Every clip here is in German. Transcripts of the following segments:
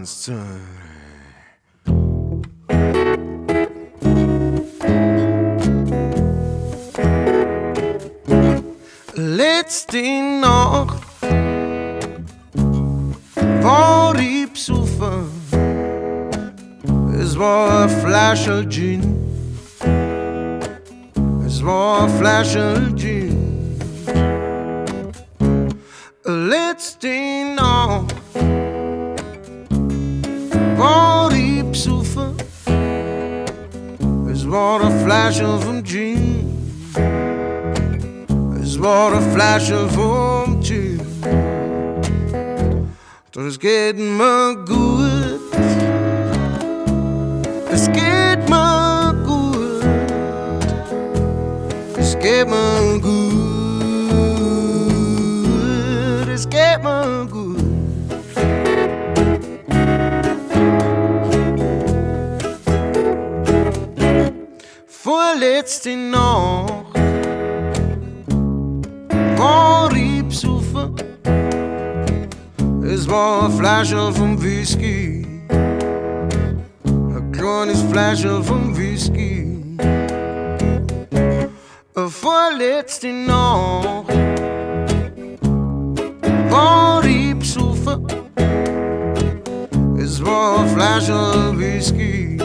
1, 2. Letzte Nacht war ich besoffen. Es war ein Flascherl Gin. Es war ein Flascherl Gin. Letzte Nacht war ich besoffen. Es war ein Flascherl vom Gin. Es war ein Flascherl vom Gin. Doch es geht mir gut. Es geht mir gut. Es geht mir gut. Es geht mir gut. Vorletzte Nacht war ich besoffen. Es war ein Flascherl vom Whisky. Ein kleines Flascherl vom Whisky. Vorletzte Nacht war ich besoffen. Es war ein Flascherl Whisky.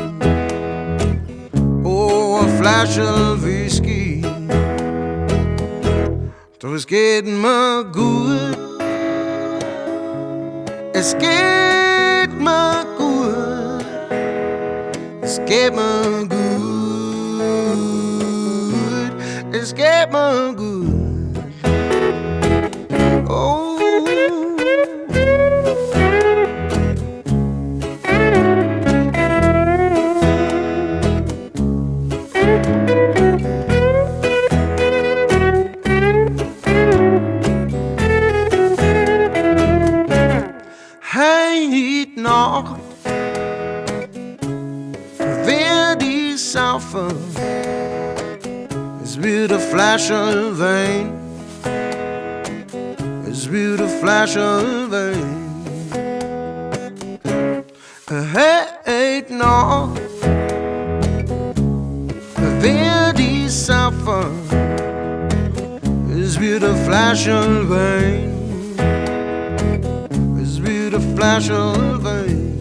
Oh, ein Flascherl Whisky. Doch es geht mir gut. Es geht mir gut. Es geht mir gut. Es geht mir gut. Oh. Heute Nacht werd ich saufen. Es wird ein Flascherl Wein. Es wird ein Flascherl Wein. Heute Nacht werd ich saufen. Es wird ein Flascherl Wein. A Flascherl Wein.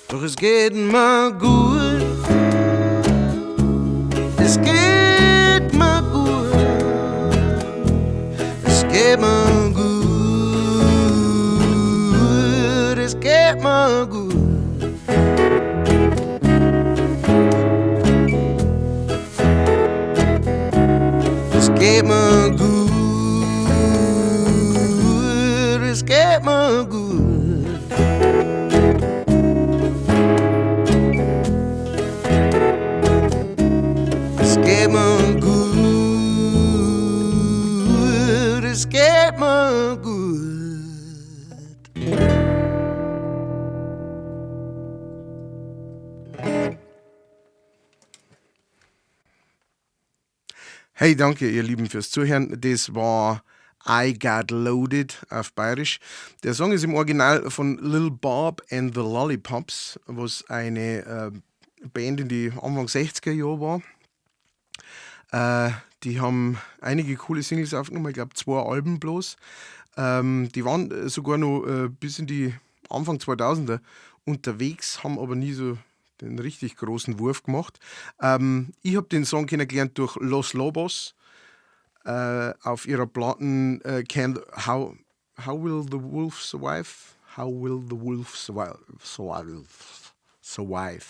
Doch es geht mir gut. Es geht mir gut. Es geht mir gut. Es geht mir gut. Es geht mir gut. Es geht mir gut. Es geht mir gut. Es geht mir gut. Hey, danke ihr Lieben fürs Zuhören. Das war I Got Loaded auf Bayerisch. Der Song ist im Original von Lil Bob and the Lollipops, was eine Band in die Anfang 60er Jahre war. Die haben einige coole Singles aufgenommen, ich glaube 2 Alben bloß. Die waren sogar noch bis in die Anfang 2000er unterwegs, haben aber nie so den richtig großen Wurf gemacht. Ich habe den Song kennengelernt durch Los Lobos. Auf ihrer Platten How Will the Wolf Survive? How Will the Wolf Survive?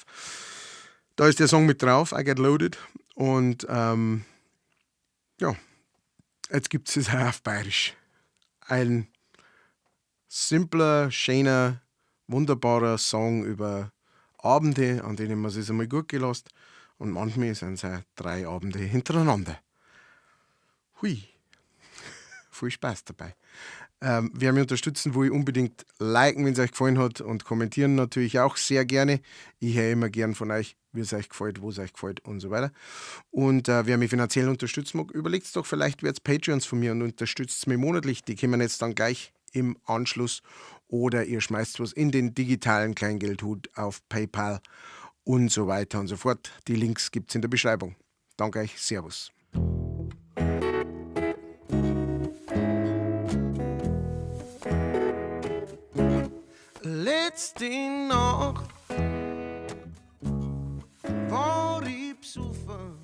Da ist der Song mit drauf, I Get Loaded. Und ja, jetzt gibt es es auch auf Bayerisch. Ein simpler, schöner, wunderbarer Song über Abende, an denen man es einmal gut gelassen. Und manchmal sind es auch 3 Abende hintereinander. Hui, viel Spaß dabei. Wer mich unterstützen will, unbedingt liken, wenn es euch gefallen hat, und kommentieren natürlich auch sehr gerne. Ich höre immer gern von euch, wie es euch gefällt, wo es euch gefällt und so weiter. Und wer mich finanziell unterstützen mag, überlegt doch, vielleicht werdet Patreons von mir und unterstützt mich monatlich. Die kommen jetzt dann gleich im Anschluss oder ihr schmeißt was in den digitalen Kleingeldhut auf PayPal und so weiter und so fort. Die Links gibt es in der Beschreibung. Danke euch, Servus. Letzte Nacht war ich besoffen.